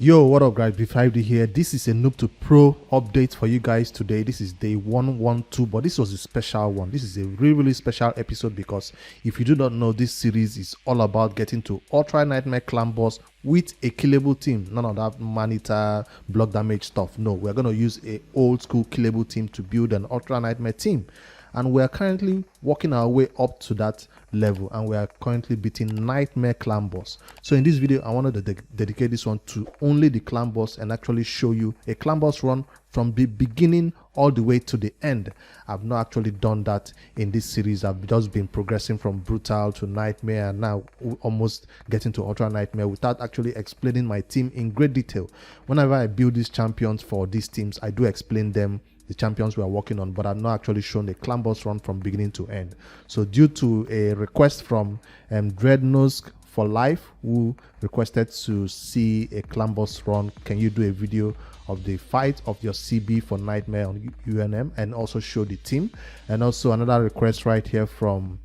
Yo, what up guys, B5D here. This is a Noob2Pro update for you guys today. This is day 112, but this was a special one. This is a really special episode because if you do not know, this series is all about getting to Ultra Nightmare Clan Boss with a killable team. None of that manita block damage stuff. No, we're going to use a old school killable team to build an Ultra Nightmare team. And we are currently working our way up to that level, and we are currently beating Nightmare Clan Boss. So in this video, I wanted to dedicate this one to only the Clan Boss and actually show you a Clan Boss run from the beginning all the way to the end. I've not actually done that in this series. I've just been progressing from Brutal to Nightmare and now almost getting to Ultra Nightmare without actually explaining my team in great detail. Whenever I build these champions for these teams, I do explain them, the champions we are working on, but I've not actually shown the Clan Boss run from beginning to end. So due to a request from Dreadnought for Life, who requested to see a Clan Boss run, can you do a video of the fight of your CB for Nightmare on UNM and also show the team? And also another request right here from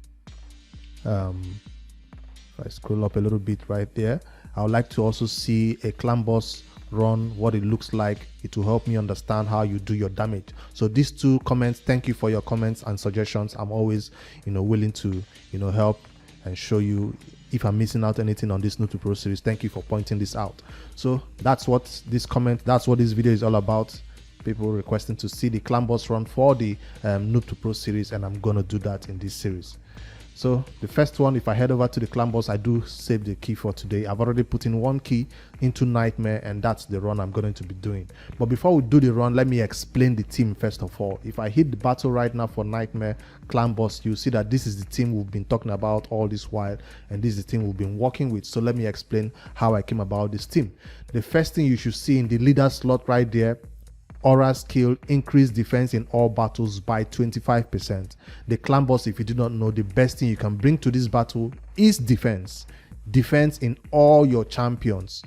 if I scroll up a little bit right there, I would like to also see a Clan Boss run, what it looks like. It will help me understand how you do your damage. So these two comments, thank you for your comments and suggestions. I'm always willing to help and show you if I'm missing out anything on this Noob2Pro series. Thank you for pointing this out. So that's what this video is all about. People requesting to see the Clan Boss run for the Noob2Pro series, and I'm gonna do that in this series. So the first one, if I head over to the Clan Boss, I do save the key for today. I've already put in one key into Nightmare, and that's the run I'm going to be doing. But before we do the run, let me explain the team first of all. If I hit the battle right now for Nightmare Clan Boss, you'll see that this is the team we've been talking about all this while, and this is the team we've been working with. So let me explain how I came about this team. The first thing you should see in the leader slot right there, Aura skill, increase defense in all battles by 25%. The Clan Boss, if you do not know, the best thing you can bring to this battle is defense. Defense in all your champions.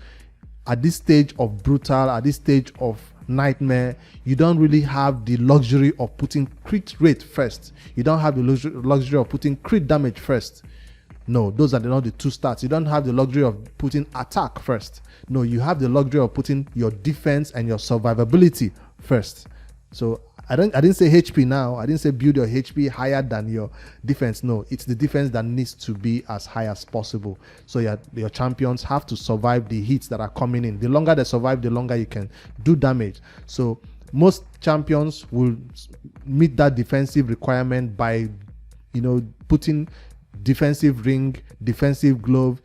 At this stage of Brutal, at this stage of Nightmare, you don't really have the luxury of putting crit rate first. You don't have the luxury of putting crit damage first. No, those are not the two stats. You don't have the luxury of putting attack first. No, you have the luxury of putting your defense and your survivability first. So I didn't say HP now. I didn't say build your HP higher than your defense. No, it's the defense that needs to be as high as possible. So your champions have to survive the hits that are coming in. The longer they survive, the longer you can do damage. So most champions will meet that defensive requirement by putting defensive ring, defensive glove,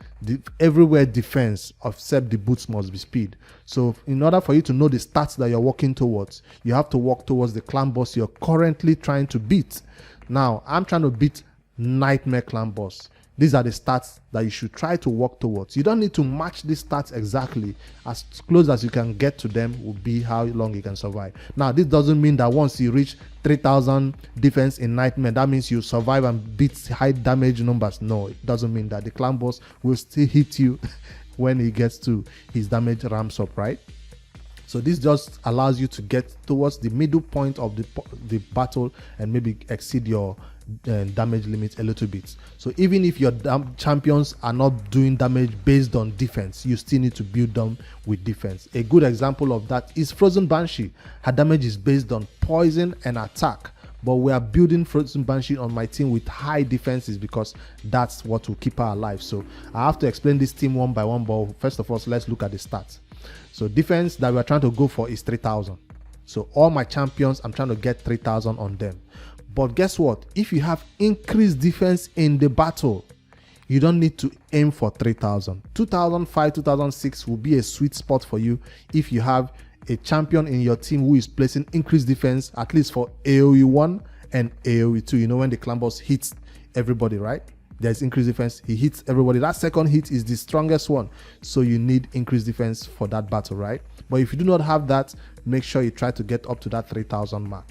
everywhere defense, except the boots must be speed. So in order for you to know the stats that you're working towards, you have to work towards the Clan Boss you're currently trying to beat. Now I'm trying to beat Nightmare Clan Boss. These are the stats that you should try to work towards. You don't need to match these stats exactly. As close as you can get to them will be how long you can survive. Now, this doesn't mean that once you reach 3,000 defense in Nightmare, that means you survive and beat high damage numbers. No, it doesn't mean that. The Clan Boss will still hit you when he gets to his damage ramps up, right? So this just allows you to get towards the middle point of the battle and maybe exceed your damage limit a little bit. So even if your champions are not doing damage based on defense, you still need to build them with defense. A good example of that is Frozen Banshee. Her damage is based on poison and attack, but we are building Frozen Banshee on my team with high defenses because that's what will keep her alive. So I have to explain this team one by one, but first of all, let's look at the stats. So defense that we're trying to go for is 3,000. So all my champions, I'm trying to get 3,000 on them. But guess what? If you have increased defense in the battle, you don't need to aim for 3,000. 2005, 2006 will be a sweet spot for you if you have a champion in your team who is placing increased defense, at least for AoE 1 and AoE 2. You know when the Clan Boss hits everybody, right? There's increased defense. He hits everybody. That second hit is the strongest one. So you need increased defense for that battle, right? But if you do not have that, make sure you try to get up to that 3,000 mark.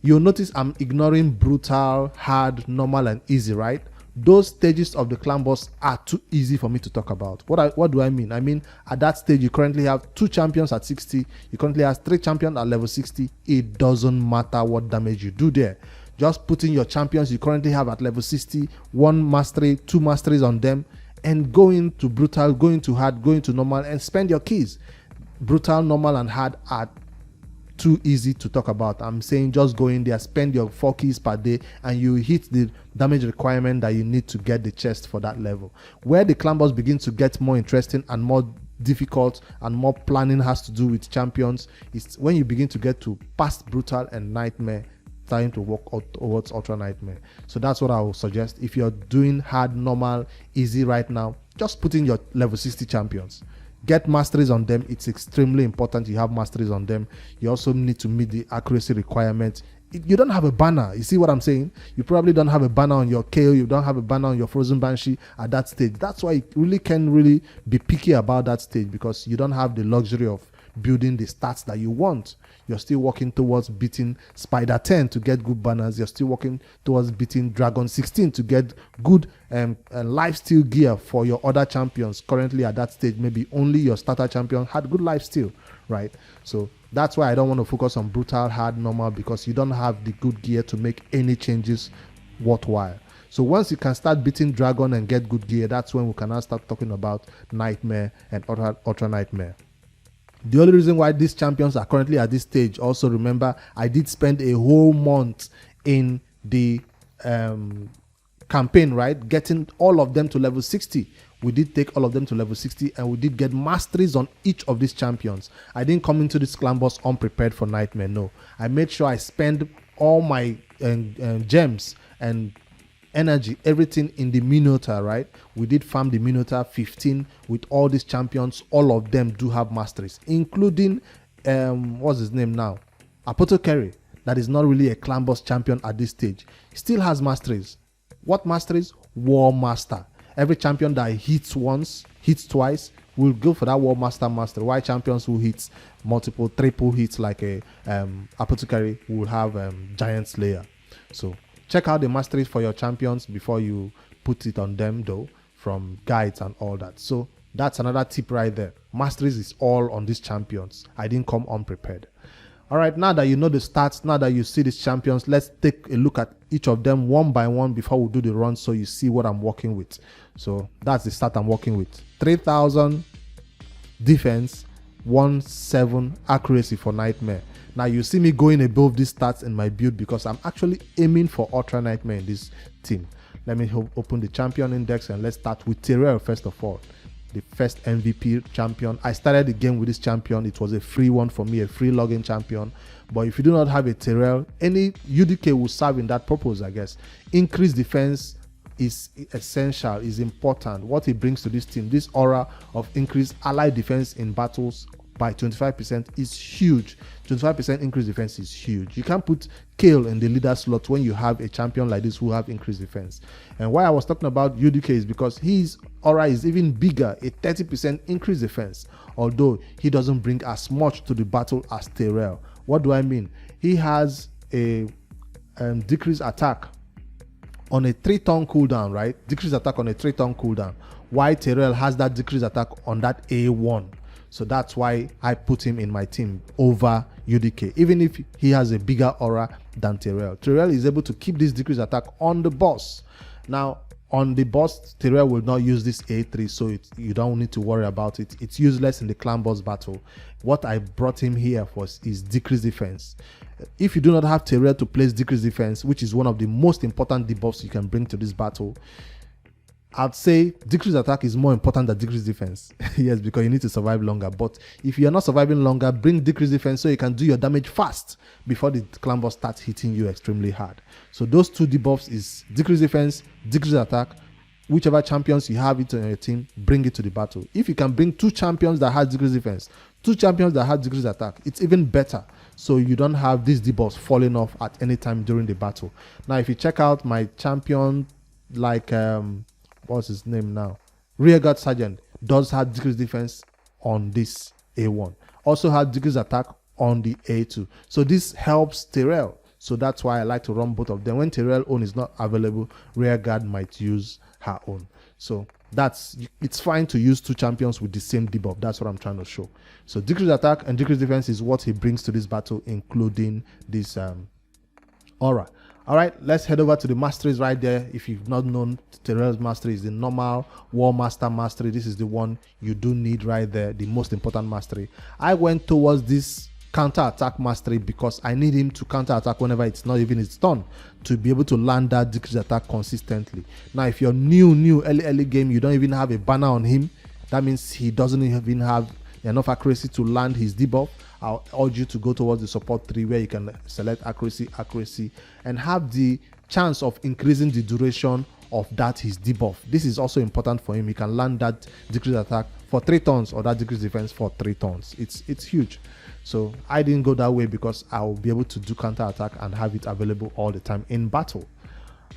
You'll notice I'm ignoring brutal, hard, normal, and easy, right? Those stages of the Clan Boss are too easy for me to talk about. What do I mean? I mean, at that stage, you currently have 2 champions at 60. You currently have 3 champions at level 60. It doesn't matter what damage you do there. Just putting your champions you currently have at level 60, 1 mastery, 2 masteries on them, and going to brutal, going to hard, going to normal, and spend your keys. brutal, normal, and hard are too easy to talk about. I'm saying just go in there, spend your 4 keys per day, and you hit the damage requirement that you need to get the chest for that level. Where the clan boss begins to get more interesting and more difficult and more planning has to do with champions is when you begin to get to past brutal and nightmare, starting to walk out towards ultra nightmare. So that's what I would suggest. If you're doing hard, normal, easy right now, just put in your level 60 champions. Get masteries on them. It's extremely important you have masteries on them. You also need to meet the accuracy requirement. You don't have a banner. You see what I'm saying? You probably don't have a banner on your KO. You don't have a banner on your Frozen Banshee at that stage. That's why you really can really be picky about that stage, because you don't have the luxury of building the stats that you want. You're still working towards beating Spider 10 to get good banners. You're still working towards beating Dragon 16 to get good lifesteal gear for your other champions. Currently at that stage, maybe only your starter champion had good lifesteal, right? So that's why I don't want to focus on brutal, hard, normal, because you don't have the good gear to make any changes worthwhile. So once you can start beating Dragon and get good gear, that's when we can now start talking about Nightmare and Ultra Nightmare. The only reason why these champions are currently at this stage, also remember, I did spend a whole month in the campaign, right? Getting all of them to level 60. We did take all of them to level 60, and we did get masteries on each of these champions. I didn't come into this clan boss unprepared for Nightmare, no. I made sure I spend all my gems and energy, everything in the Minotaur, right? We did farm the Minotaur 15 with all these champions. All of them do have masteries, including what's his name now, Apothecary, that is not really a clan boss champion at this stage, still has masteries. What masteries? War Master. Every champion that hits once, hits twice, will go for that War Master mastery. While champions who hits multiple, triple hits like a Apothecary will have Giant Slayer. So check out the masteries for your champions before you put it on them, though, from guides and all that. So that's another tip right there. Masteries is all on these champions. I didn't come unprepared. All right, now that you know the stats, now that you see these champions, let's take a look at each of them one by one before we do the run, so you see what I'm working with. So that's the stat I'm working with. 3,000 defense, 1,700 accuracy for Nightmare. Now you see me going above these stats in my build because I'm actually aiming for Ultra Nightmare in this team. Let me open the champion index and let's start with Tayrel first of all. The first MVP champion. I started the game with this champion. It was a free one for me, a free login champion. But if you do not have a Tayrel, any UDK will serve in that purpose, I guess. Increased defense is essential, is important. What it brings to this team, this aura of increased allied defense in battles by 25% is huge. 25% increased defense is huge. You can't put Kale in the leader slot when you have a champion like this who have increased defense. And why I was talking about UDK is because his aura is even bigger, a 30% increased defense, although he doesn't bring as much to the battle as Tayrel. What do I mean? He has a decreased attack on a 3-turn cooldown, right? Decreased attack on a 3-turn cooldown. Why Tayrel has that decreased attack on that A1. So that's why I put him in my team over UDK, even if he has a bigger aura than Tayrel. Tayrel is able to keep this decreased attack on the boss. Now, on the boss, Tayrel will not use this A3, so you don't need to worry about it. It's useless in the clan boss battle. What I brought him here for is decreased defense. If you do not have Tayrel to place decreased defense, which is one of the most important debuffs you can bring to this battle, I'd say decreased attack is more important than decreased defense. Yes, because you need to survive longer. But if you're not surviving longer, bring decreased defense so you can do your damage fast before the clan boss starts hitting you extremely hard. So those two debuffs is decreased defense, decreased attack. Whichever champions you have it on your team, bring it to the battle. If you can bring 2 champions that have decreased defense, 2 champions that have decreased attack, it's even better. So you don't have these debuffs falling off at any time during the battle. Now, if you check out my champion, like what's his name now? Rearguard Sergeant does have decreased defense on this A1. Also has decreased attack on the A2. So this helps Tayrel. So that's why I like to run both of them. When Tayrel own is not available, Rearguard might use her own. So it's fine to use 2 champions with the same debuff. That's what I'm trying to show. So decreased attack and decreased defense is what he brings to this battle, including this aura. All right, let's head over to the masteries right there. If you've not known, Tayrel's mastery is the normal War Master mastery. This is the one you do need right there, the most important mastery. I went towards this counter-attack mastery because I need him to counter-attack whenever it's not even his turn, to be able to land that decreased attack consistently. Now, if you're new, early game, you don't even have a banner on him, that means he doesn't even have enough accuracy to land his debuff. I'll urge you to go towards the support 3 where you can select accuracy, and have the chance of increasing the duration of that his debuff. This is also important for him. He can land that decreased attack for 3 turns or that decreased defense for 3 turns. It's huge. So I didn't go that way because I'll be able to do counter attack and have it available all the time in battle.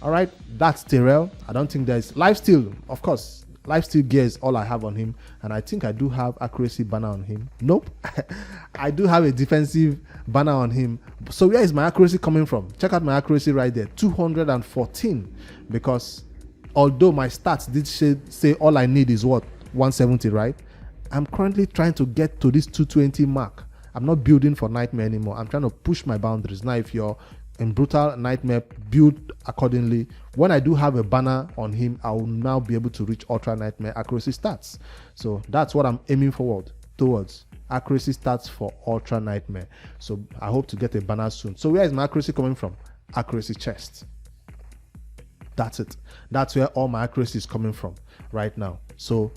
All right, that's Tayrel. I don't think there's lifesteal, of course. Lifesteal gear is all I have on him, and I think I do have accuracy banner on him. Nope. I do have a defensive banner on him. So where is my accuracy coming from? Check out my accuracy right there, 214, because although my stats did say all I need is what, 170, right? I'm currently trying to get to this 220 mark. I'm not building for Nightmare anymore. I'm trying to push my boundaries. Now, if you're in Brutal Nightmare, build accordingly. When I do have a banner on him, I will now be able to reach Ultra Nightmare accuracy stats. So that's what I'm aiming forward towards, accuracy stats for Ultra Nightmare. So I hope to get a banner soon. So where is my accuracy coming from? Accuracy chest. That's it. That's where all my accuracy is coming from right now. So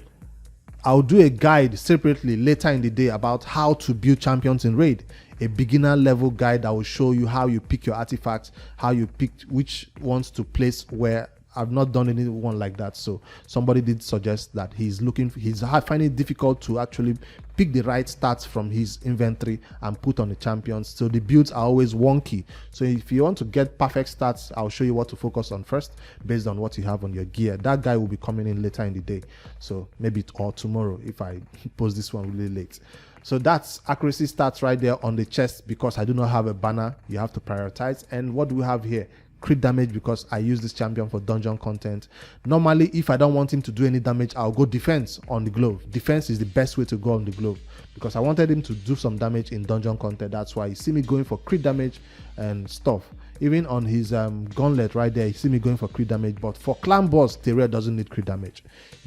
I'll do a guide separately later in the day about how to build champions in raid, a beginner level guide that will show you how you pick your artifacts, how you pick which ones to place where. I've not done anyone like that. So somebody did suggest that he's finding it difficult to actually pick the right stats from his inventory and put on the champions. So the builds are always wonky. So if you want to get perfect stats, I'll show you what to focus on first based on what you have on your gear. That guy will be coming in later in the day. So maybe or tomorrow if I post this one really late. So that's accuracy stats right there on the chest. Because I do not have a banner, you have to prioritize. And what do we have here? Crit damage, because I use this champion for dungeon content. Normally, if I don't want him to do any damage, I'll go defense on the glove. Defense is the best way to go on the glove because I wanted him to do some damage in dungeon content. That's why you see me going for crit damage and stuff. Even on his gauntlet right there, you see me going for crit damage. But for clan boss, Tayrel doesn't need crit damage.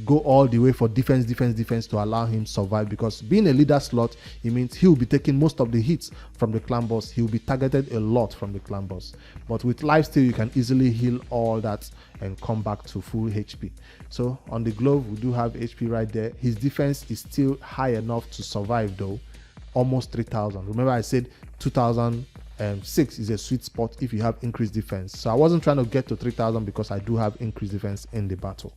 Go all the way for defense to allow him survive, because being a leader slot, it means he'll be taking most of the hits from the clan boss. He'll be targeted a lot from the clan boss. But with lifesteal, you can easily heal all that and come back to full HP. So on the glove, we do have HP right there. His defense is still high enough to survive though, almost 3000. Remember I said 2006 is a sweet spot if you have increased defense. So I wasn't trying to get to 3000 because I do have increased defense in the battle.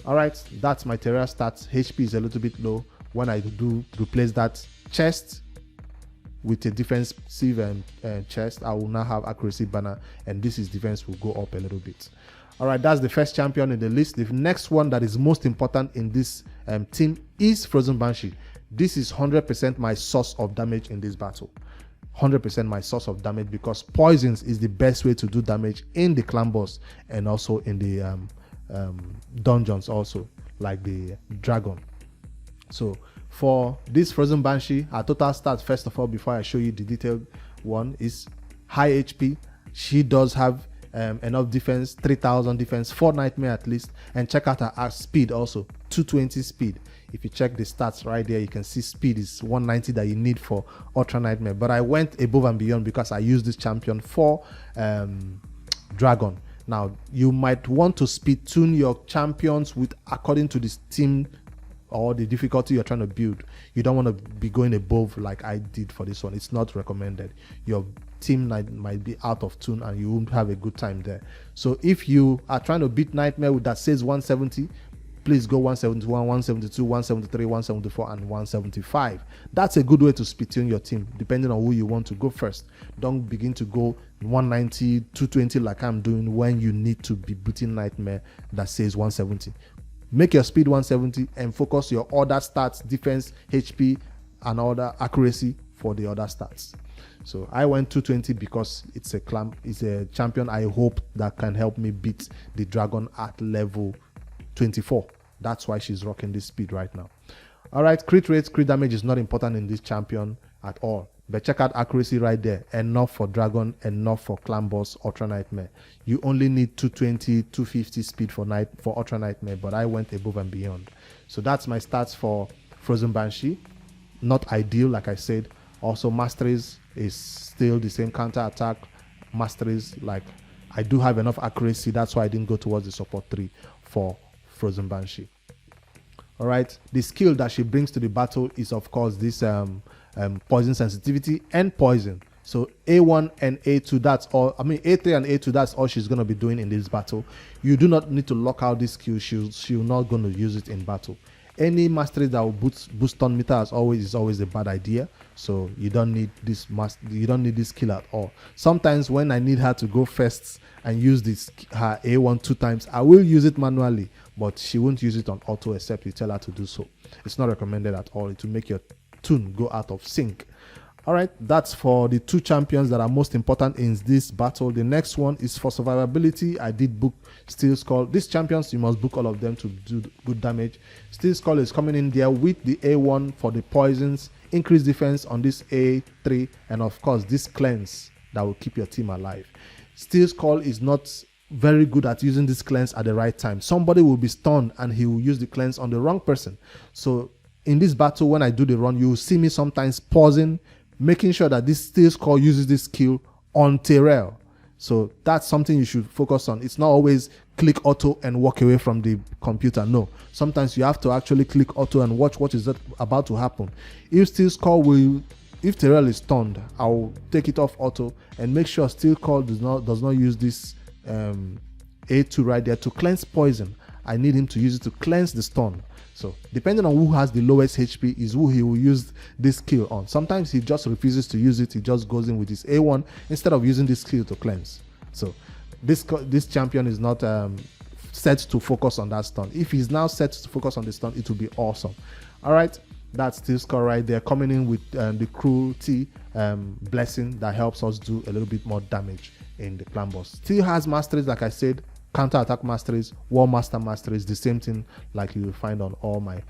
All right, that's my Tayrel stats. HP is a little bit low. When I do replace that chest with a defensive chest, I will now have accuracy banner, and this is defense will go up a little bit. All right, that's the first champion in the list. The next one that is most important in this team is Frozen Banshee. This is 100% my source of damage in this battle. 100% my source of damage, because poisons is the best way to do damage in the clan boss and also in the dungeons, also like the dragon. So for this Frozen Banshee, our total stats, first of all, before I show you the detailed one, is high HP. She does have enough defense, 3000 defense, 4 nightmare at least, and check out her speed also, 220 speed. If you check the stats right there, you can see speed is 190 that you need for Ultra Nightmare. But I went above and beyond because I used this champion for Dragon. Now, you might want to speed tune your champions with according to this team or the difficulty you're trying to build. You don't want to be going above like I did for this one. It's not recommended. Your team might be out of tune and you won't have a good time there. So if you are trying to beat Nightmare with that says 170, please go 171, 172, 173, 174, and 175. That's a good way to speed tune your team, depending on who you want to go first. Don't begin to go 190, 220 like I'm doing when you need to be beating Nightmare that says 170. Make your speed 170 and focus your other stats, defense, HP, and other accuracy for the other stats. So I went 220 because it's a champion I hope that can help me beat the dragon at level 24. That's why she's rocking this speed right now. All right, crit rates, crit damage is not important in this champion at all. But check out accuracy right there. Enough for Dragon, enough for Clan Boss, Ultra Nightmare. You only need 220, 250 speed for Ultra Nightmare, but I went above and beyond. So that's my stats for Frozen Banshee. Not ideal, like I said. Also, masteries is still the same counter attack. Masteries, like, I do have enough accuracy. That's why I didn't go towards the support 3 for Frozen Banshee. All right, the skill that she brings to the battle is, of course, this poison sensitivity and poison. So A1 and A2, that's all. I mean, A3 and A2, that's all she's going to be doing in this battle. You do not need to lock out this skill. She's not going to use it in battle. Any mastery that will boost on meter is always a bad idea. So you don't need this skill at all. Sometimes when I need her to go first and use her A1 2 times, I will use it manually, but she won't use it on auto except you tell her to do so. It's not recommended at all. It will make your tune go out of sync. All right, that's for the 2 champions that are most important in this battle. The next one is for survivability. I did book Steelskull. These champions, you must book all of them to do good damage. Steelskull is coming in there with the A1 for the poisons, increased defense on this A3, and of course this cleanse that will keep your team alive. Steelskull is not very good at using this cleanse at the right time. Somebody will be stunned and he will use the cleanse on the wrong person. So in this battle, when I do the run, you will see me sometimes pausing, making sure that this Steelskull uses this skill on Tayrel. So that's something you should focus on. It's not always click auto and walk away from the computer. No, sometimes you have to actually click auto and watch what is about to happen. If Tayrel is stunned, I'll take it off auto and make sure Steelskull does not use this A2 right there to cleanse poison. I need him to use it to cleanse the stun. So depending on who has the lowest HP is who he will use this skill on. Sometimes he just refuses to use it. He just goes in with his A1 instead of using this skill to cleanse. So this champion is not set to focus on that stun. If he's now set to focus on the stun, it will be awesome. All right, that's Steelskull right there, coming in with the cruelty blessing that helps us do a little bit more damage in the Clan Boss. Still has masteries, like I said, counter-attack masteries, war master masteries, the same thing like you will find on all my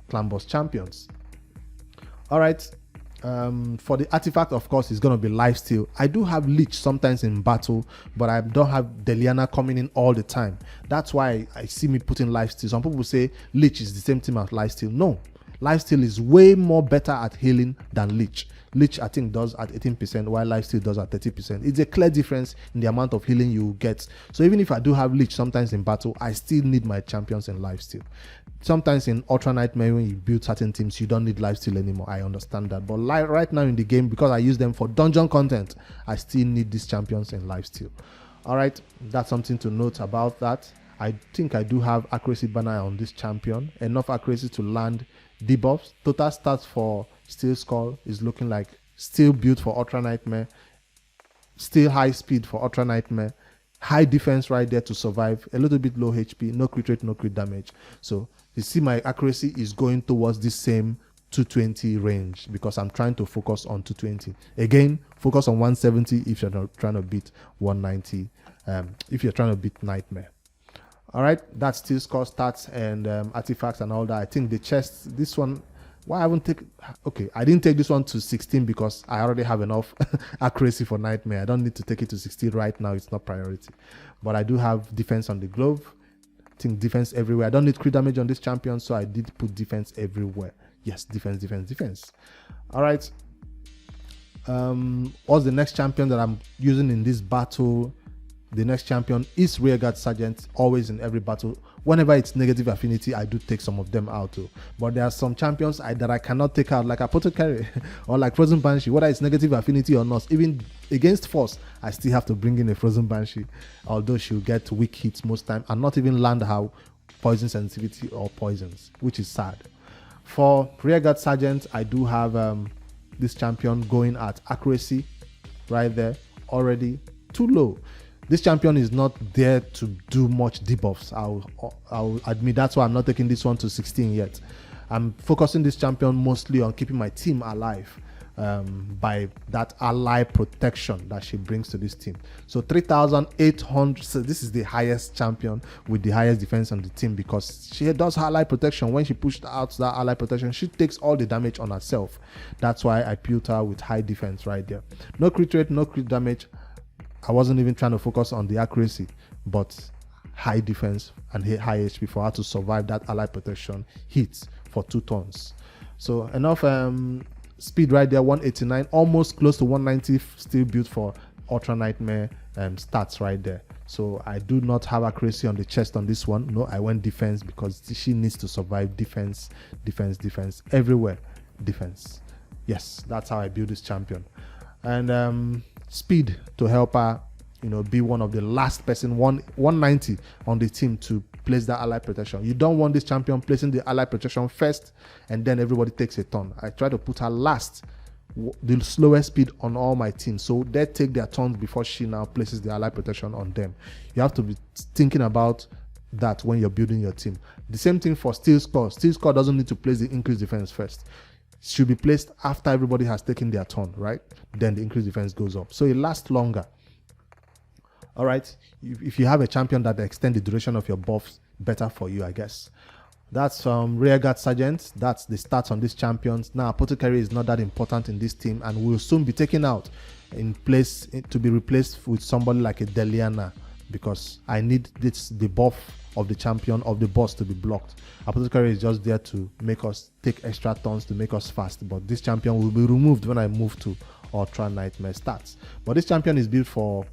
Clan Boss champions. All right, for the artifact, of course, is going to be lifesteal. I do have leech sometimes in battle, but I don't have Deliana coming in all the time. That's why I see me putting lifesteal. Some people say leech is the same thing as lifesteal. No, lifesteal is way more better at healing than leech. Leech, I think, does at 18%, while lifesteal does at 30%. It's a clear difference in the amount of healing you get. So even if I do have leech sometimes in battle, I still need my champions in lifesteal. Sometimes in Ultra Nightmare, when you build certain teams, you don't need lifesteal anymore. I understand that. But right now in the game, because I use them for dungeon content, I still need these champions in lifesteal. All right, that's something to note about that. I think I do have accuracy banner on this champion. Enough accuracy to land debuffs. Total stats for Steelskull is looking like still built for Ultra Nightmare, still high speed for Ultra Nightmare, high defense right there to survive, a little bit low HP, no crit rate, no crit damage. So you see my accuracy is going towards the same 220 range because I'm trying to focus on 220. Again, focus on 170 if you're not trying to beat 190, if you're trying to beat Nightmare. All right, that's Steelskull stats and artifacts and all that. I think the chest, this one, why I haven't taken, okay, I didn't take this one to 16 because I already have enough accuracy for Nightmare. I don't need to take it to 16 right now. It's not priority. But I do have defense on the glove. I think defense everywhere. I don't need crit damage on this champion, so I did put defense everywhere. Yes, defense, defense, defense. All right. What's the next champion that I'm using in this battle? The next champion is Rearguard Sergeant, always in every battle. Whenever it's negative affinity, I do take some of them out too. But there are some champions that I cannot take out, like Apothecary or like Frozen Banshee, whether it's negative affinity or not. Even against Force, I still have to bring in a Frozen Banshee, although she'll get weak hits most time and not even land her poison sensitivity or poisons, which is sad. For Rearguard Sergeant, I do have this champion going at accuracy right there, already too low. This champion is not there to do much debuffs. I'll admit that's why I'm not taking this one to 16 yet. I'm focusing this champion mostly on keeping my team alive. by that ally protection that she brings to this team. So 3,800. So this is the highest champion with the highest defense on the team, because she does ally protection. When she pushed out that ally protection, she takes all the damage on herself. That's why I built her with high defense right there. No crit rate, no crit damage. I wasn't even trying to focus on the accuracy, but high defense and high HP for her to survive that ally protection hits for 2 turns. So enough speed right there, 189, almost close to 190, still built for Ultra Nightmare stats right there. So I do not have accuracy on the chest on this one. No, I went defense because she needs to survive. Defense, defense, defense, everywhere defense. Yes, that's how I build this champion. And speed to help her, you know, be one of the last person, 190 on the team to place that ally protection. You don't want this champion placing the ally protection first and then everybody takes a turn. I try to put her last, the slowest speed on all my team, so they take their turns before she now places the ally protection on them. You have to be thinking about that when you're building your team. The same thing for Steelskull. Steelskull doesn't need to place the increased defense first. It should be placed after everybody has taken their turn, right? Then the increased defense goes up, so it lasts longer. All right, if you have a champion that extends the duration of your buffs, better for you, I guess. That's Rearguard Sergeant. That's the stats on these champions. Now, Apothecary is not that important in this team and will soon be taken out in place to be replaced with somebody like a Deliana, because I need the buff of the champion of the boss to be blocked. Apothecary is just there to make us take extra turns to make us fast, but this champion will be removed when I move to Ultra Nightmare stats. But this champion is built for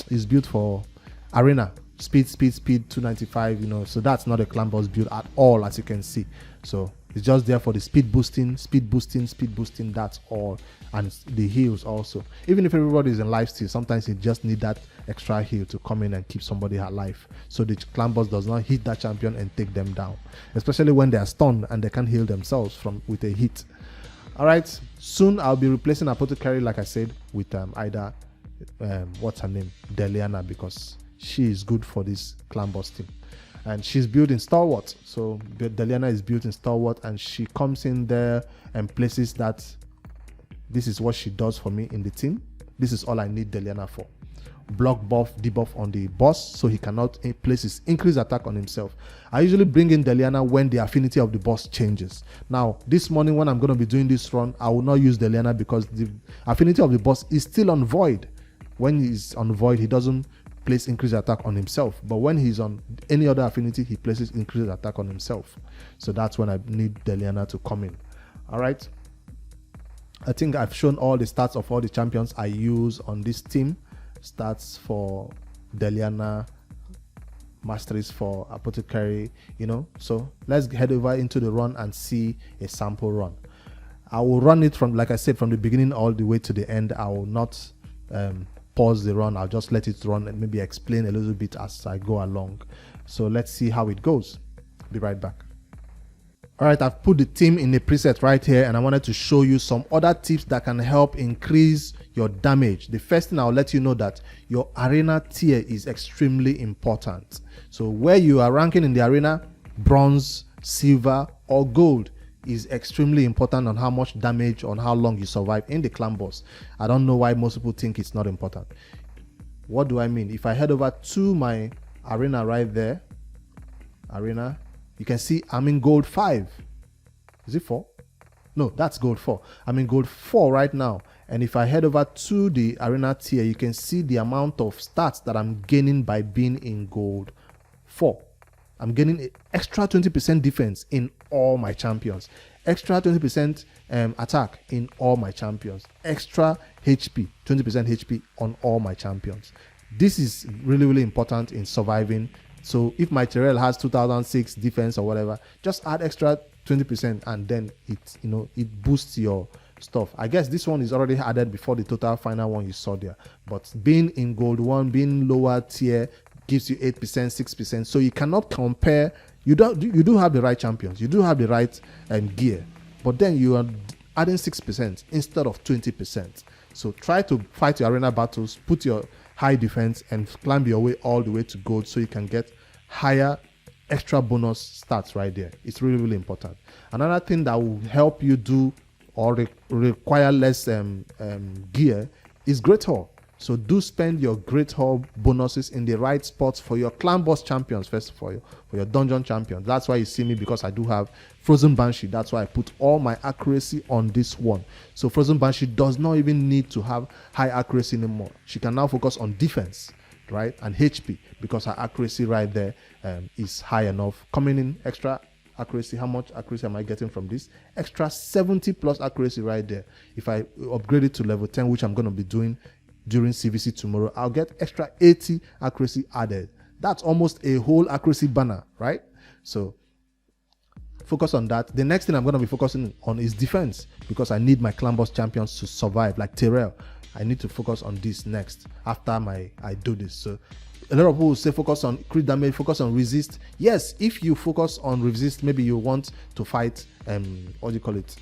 is built for arena speed, 295, you know, so that's not a clan boss build at all, as you can see. So it's just there for the speed boosting, that's all. And the heals also. Even if everybody is in lifesteal, sometimes you just need that extra heal to come in and keep somebody alive, so the clan boss does not hit that champion and take them down, especially when they are stunned and they can't heal themselves with a hit. All right, soon I'll be replacing Apothecary, like I said, with either what's her name, Deliana, because she is good for this clan boss team, and she's built in Stalwart. So Deliana is built in Stalwart, and she comes in there and places that. This is what she does for me in the team. This is all I need Deliana for. Block buff, debuff on the boss, so he cannot place his increased attack on himself. I usually bring in Deliana when the affinity of the boss changes. Now, this morning when I'm going to be doing this run, I will not use Deliana because the affinity of the boss is still on void. When he's on void, he doesn't place increased attack on himself, but when he's on any other affinity, he places increased attack on himself. So that's when I need Deliana to come in. All right, I think I've shown all the stats of all the champions I use on this team. Stats for Deliana, masteries for Apothecary, you know. So let's head over into the run and see a sample run. I will run it from, like I said, from the beginning all the way to the end. I will not pause the run. I'll just let it run and maybe explain a little bit as I go along. So let's see how it goes. Be right back. All right, I've put the team in a preset right here, and I wanted to show you some other tips that can help increase your damage. The first thing, I'll let you know that your arena tier is extremely important. So where you are ranking in the arena, bronze, silver, or gold is extremely important on how much damage, on how long you survive in the clan boss. I don't know why most people think it's not important. What do I mean? If I head over to my arena right there, arena, you can see I'm in gold 5. Is it 4? No, that's gold 4. I'm in gold 4 right now. And if I head over to the arena tier, you can see the amount of stats that I'm gaining by being in gold 4. I'm getting an extra 20% defense in all my champions, extra 20% attack in all my champions, extra HP, 20% HP on all my champions. This is really, really important in surviving. So if my Tayrel has 2006 defense or whatever, just add extra 20% and then it boosts your stuff. I guess this one is already added before the total final one you saw there. But being in gold 1, being lower tier, gives you 8%, 6%. So you cannot compare. You do have the right champions. You do have the right gear. But then you are adding 6% instead of 20%. So try to fight your arena battles, put your high defense and climb your way all the way to gold so you can get higher extra bonus stats right there. It's really, really important. Another thing that will help you do or require less gear is Great Hall. So do spend your Great Hall bonuses in the right spots for your Clan Boss champions, first for your dungeon champions. That's why you see me, because I do have Frozen Banshee. That's why I put all my accuracy on this one. So Frozen Banshee does not even need to have high accuracy anymore. She can now focus on defense, right, and HP, because her accuracy right there is high enough. Coming in extra accuracy, how much accuracy am I getting from this? Extra 70 plus accuracy right there. If I upgrade it to level 10, which I'm going to be doing during CVC tomorrow, I'll get extra 80 accuracy added. That's almost a whole accuracy banner, right? So focus on that. The next thing I'm going to be focusing on is defense, because I need my Clan Boss champions to survive, like Tayrel. I need to focus on this next after I do this. So a lot of people will say focus on crit damage, focus on resist. Yes, if you focus on resist, maybe you want to fight what do you call it,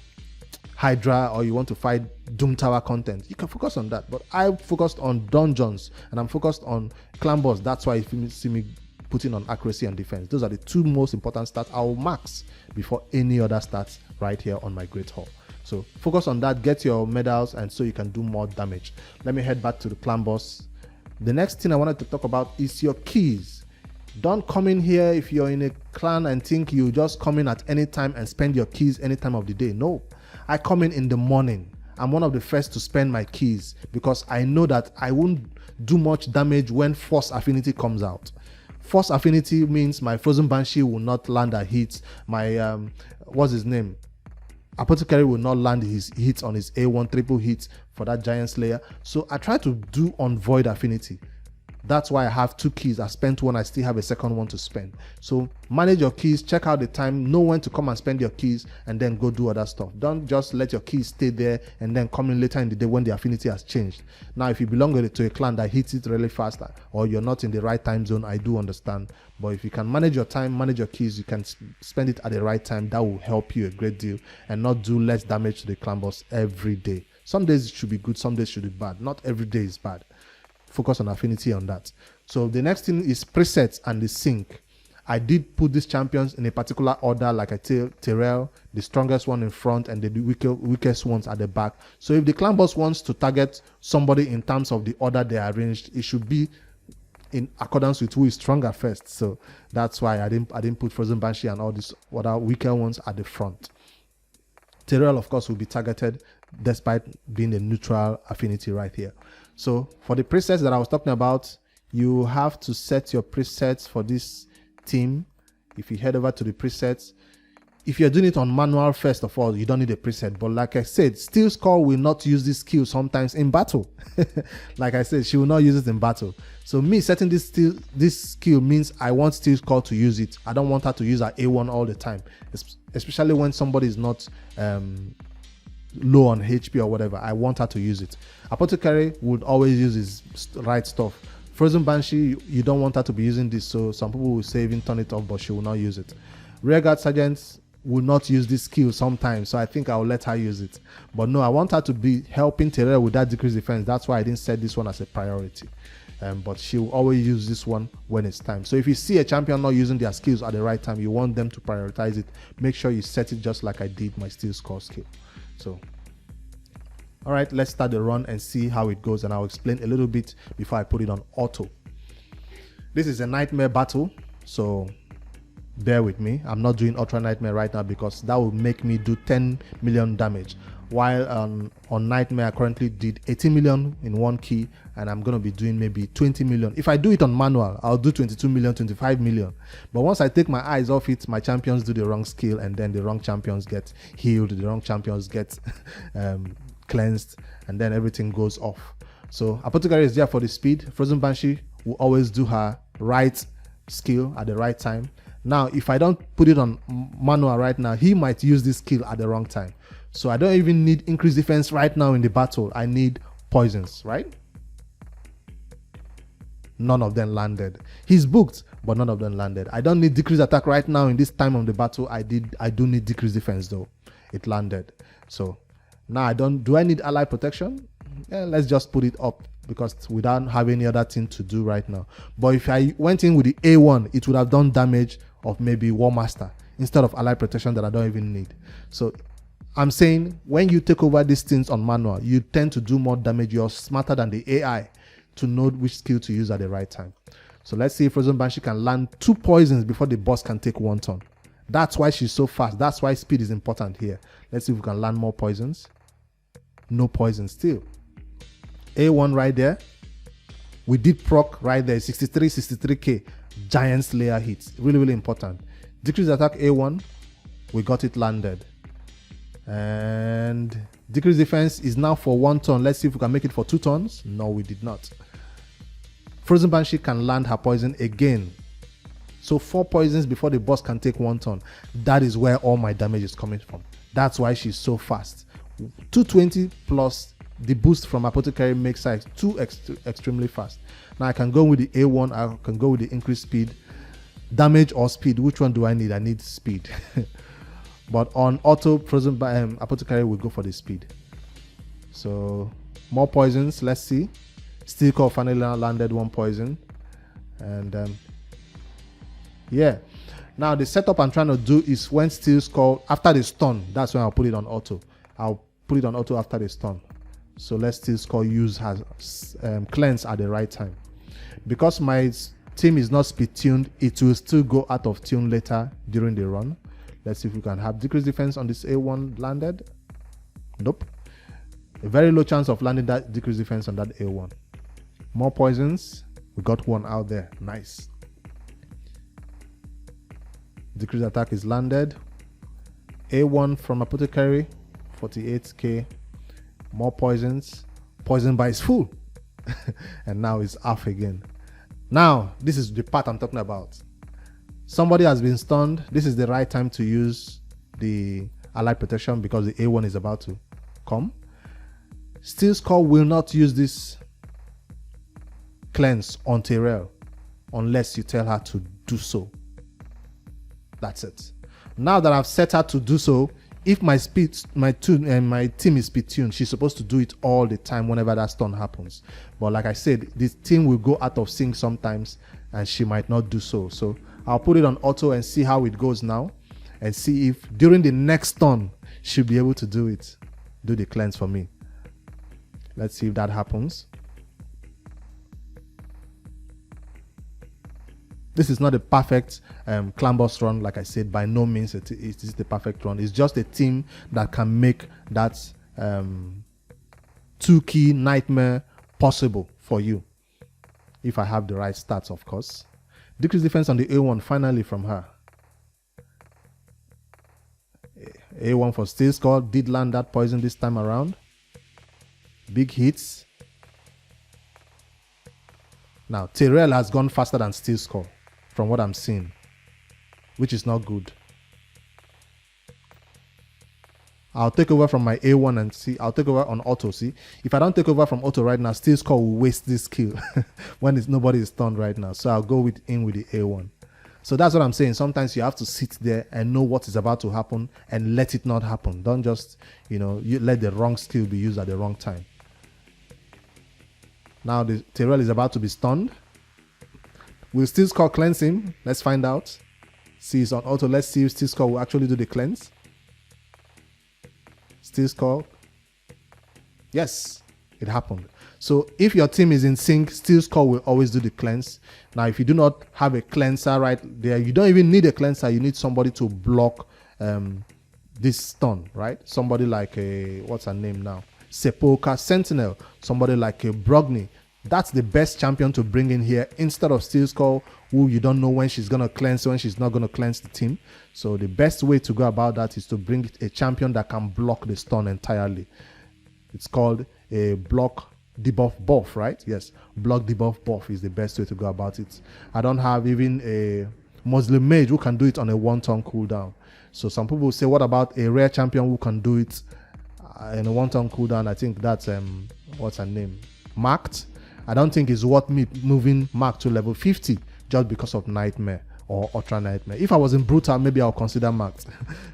Hydra, or you want to fight Doom Tower content, you can focus on that. But I focused on dungeons and I'm focused on Clan Boss. That's why you see me putting on accuracy and defense. Those are the two most important stats I will max before any other stats right here on my Great Hall. So focus on that, get your medals, and so you can do more damage. Let me head back to the Clan Boss. The next thing I wanted to talk about is your keys. Don't come in here if you're in a clan and think you just come in at any time and spend your keys any time of the day. No, I come in the morning. I'm one of the first to spend my keys, because I know that I won't do much damage when Force Affinity comes out. Force Affinity means my Frozen Banshee will not land a hit. My what's his name, Apothecary will not land his hits on his A1 triple hits for that Giant Slayer. So I try to do on Void Affinity. That's why I have two keys. I spent one, I still have a second one to spend. So manage your keys, check out the time, know when to come and spend your keys, and then go do other stuff. Don't just let your keys stay there and then come in later in the day when the affinity has changed. Now, if you belong to a clan that hits it really faster, or you're not in the right time zone, I do understand. But if you can manage your time, manage your keys, you can spend it at the right time. That will help you a great deal, and not do less damage to the Clan Boss every day. Some days it should be good, some days should be bad. Not every day is bad. Focus on affinity on that. So the next thing is presets and the sync. I did put these champions in a particular order, like I tell Tayrel, the strongest one in front and the weakest ones at the back. So if the Clan Boss wants to target somebody in terms of the order they are arranged, it should be in accordance with who is stronger first. So that's why I didn't put Frozen Banshee and all these other weaker ones at the front. Tayrel, of course, will be targeted despite being a neutral affinity right here. So for the presets that I was talking about, you have to set your presets for this team. If you head over to the presets, if you're doing it on manual, first of all, you don't need a preset. But like I said, Steelskull will not use this skill sometimes in battle. Like I said, she will not use it in battle. So me setting this skill means I want Steelskull to use it. I don't want her to use her A1 all the time, especially when somebody is not low on HP or whatever. I want her to use it. Apothecary would always use his right stuff. Frozen Banshee, you don't want her to be using this, so some people will say even turn it off, but she will not use it. Rearguard Sergeants will not use this skill sometimes, so I think I'll let her use it. But no, I want her to be helping Tayrel with that decreased defense. That's why I didn't set this one as a priority. But she will always use this one when it's time. So if you see a champion not using their skills at the right time, you want them to prioritize it, make sure you set it just like I did my Steelskull skill. So all right, let's start the run and see how it goes, and I'll explain a little bit before I put it on auto. This is a nightmare battle, so bear with me. I'm not doing ultra nightmare right now because that will make me do 10 million damage, while on nightmare I currently did 18 million in one key, and I'm going to be doing maybe 20 million. If I do it on manual, I'll do 22 million, 25 million. But once I take my eyes off it, my champions do the wrong skill, and then the wrong champions get healed, the wrong champions get cleansed, and then everything goes off. So Apothecary is there for the speed. Frozen Banshee will always do her right skill at the right time. Now if I don't put it on manual right now, he might use this skill at the wrong time. So I don't even need increased defense right now in the battle. I need poisons, right? None of them landed. He's booked, but none of them landed. I don't need decreased attack right now in this time of the battle. I do need decreased defense though. It landed. So now do I need ally protection? Yeah, let's just put it up because we don't have any other thing to do right now. But if I went in with the A1, it would have done damage of maybe War Master instead of ally protection that I don't even need. So I'm saying when you take over these things on manual, you tend to do more damage. You're smarter than the AI to know which skill to use at the right time. So let's see if Frozen Banshee can land 2 poisons before the boss can take 1 turn. That's why she's so fast. That's why speed is important here. Let's see if we can land more poisons. No poison still. A1 right there. We did proc right there. 63k. Giant Slayer hits. Really, really important. Decrease attack A1. We got it landed. And decrease defense is now for 1 turn. Let's see if we can make it for 2 turns. No, we did not. Frozen Banshee can land her poison again. So 4 poisons before the boss can take 1 turn. That is where all my damage is coming from. That's why she's so fast. 220 plus the boost from Apothecary makes her extremely fast. Now I can go with the A1. I can go with the increased speed. Damage or speed? Which one do I need? I need speed. But on auto, Frozen Apothecary will go for the speed. So more poisons. Let's see. Steelskull finally landed 1 poison. And yeah. Now the setup I'm trying to do is when Steelskull, after the stun, that's when I'll put it on auto. I'll put it on auto after the stun. So let Steelskull use her cleanse at the right time. Because my team is not speed tuned, it will still go out of tune later during the run. Let's see if we can have decreased defense on this A1 landed. Nope. A very low chance of landing that decreased defense on that A1. More poisons. We got 1 out there. Nice. Decreased attack is landed. A1 from Apothecary. 48k. More poisons. Poison bar is full. And now it's off again. Now, this is the part I'm talking about. Somebody has been stunned. This is the right time to use the allied protection because the A1 is about to come. Steelskull will not use this cleanse on Tayrel unless you tell her to do so. That's it. Now that I've set her to do so, if my team is speed tuned, she's supposed to do it all the time whenever that stun happens. But like I said, this team will go out of sync sometimes and she might not do so. So I'll put it on auto and see how it goes now and see if during the next stun she'll be able to do it. Do the cleanse for me. Let's see if that happens. This is not a perfect clan boss run, like I said. By no means it is the perfect run. It's just a team that can make that 2-key nightmare possible for you. If I have the right stats, of course. Decrease defense on the A1 finally from her. A1 for Steelskull. Did land that poison this time around. Big hits. Now, Tayrel has gone faster than Steelskull from what I'm seeing, which is not good. I'll take over from my A1 and see. I'll take over on auto. See, if I don't take over from auto right now, Steelskull will waste this kill when nobody is stunned right now. So I'll go in with the A1. So that's what I'm saying. Sometimes you have to sit there and know what is about to happen and let it not happen. Don't just, you let the wrong skill be used at the wrong time. Now the Tayrel is about to be stunned. Will Steelskull cleanse him? Let's find out. See, it's on auto. Let's see if Steelskull will actually do the cleanse. Steelskull. Yes, it happened. So if your team is in sync, Steelskull will always do the cleanse. Now, if you do not have a cleanser right there, you don't even need a cleanser. You need somebody to block this stun, right? Somebody like what's her name now? Sepulchre Sentinel. Somebody like a Brogni. That's the best champion to bring in here instead of Steelskull, who you don't know when she's going to cleanse, when she's not going to cleanse the team. So the best way to go about that is to bring a champion that can block the stun entirely. It's called a block debuff buff, right? Yes, block debuff buff is the best way to go about it. I don't have even a Muslim mage who can do it on a 1-turn cooldown. So some people say, what about a rare champion who can do it in a 1-turn cooldown? I think that's what's her name? Marked. I don't think it's worth me moving Mark to level 50 just because of Nightmare or Ultra Nightmare. If I was in Brutal, maybe I'll consider Marked.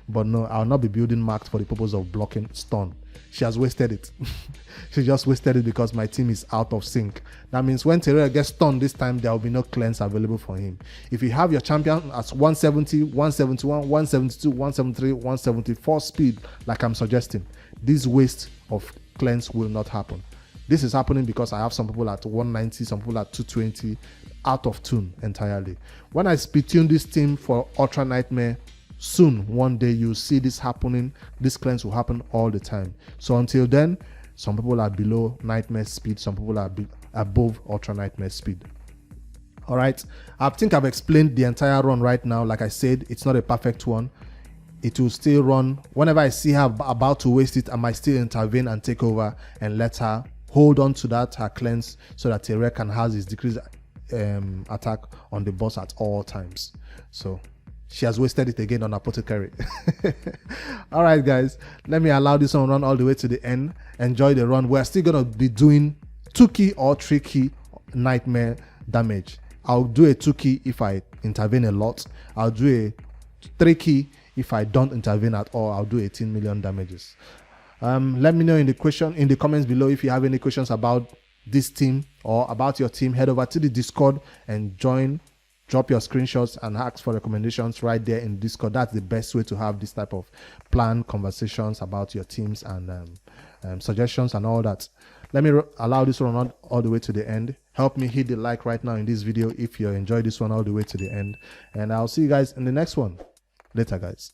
But no, I'll not be building Marked for the purpose of blocking stun. she has wasted it. She just wasted it because my team is out of sync. That means when Tayrel gets stunned this time, there will be no cleanse available for him. If you have your champion at 170, 171, 172, 173, 174 speed, like I'm suggesting, this waste of cleanse will not happen. This is happening because I have some people at 190, some people at 220, out of tune entirely. When I speed tune this team for Ultra Nightmare, soon, one day, you'll see this happening. This cleanse will happen all the time. So until then, some people are below Nightmare speed, some people are above Ultra Nightmare speed. All right, I think I've explained the entire run right now. Like I said, it's not a perfect one. It will still run. Whenever I see her about to waste it, I might still intervene and take over and let her hold on to that, her cleanse, so that Tayrel can have his decreased attack on the boss at all times. So she has wasted it again on Apothecary. All right, guys, let me allow this one run all the way to the end. Enjoy the run. We're still gonna be doing 2-key or 3-key Nightmare damage. I'll do a 2-key if I intervene a lot. I'll do a 3-key if I don't intervene at all. I'll do 18 million damages. Let me know in the comments below if you have any questions about this team or about your team. Head over to the Discord and join. Drop your screenshots and ask for recommendations right there in Discord. That's the best way to have this type of planned conversations about your teams and suggestions and all that. Let me allow this one on all the way to the end. Help me hit the like right now in this video if you enjoyed this one all the way to the end. And I'll see you guys in the next one. Later, guys.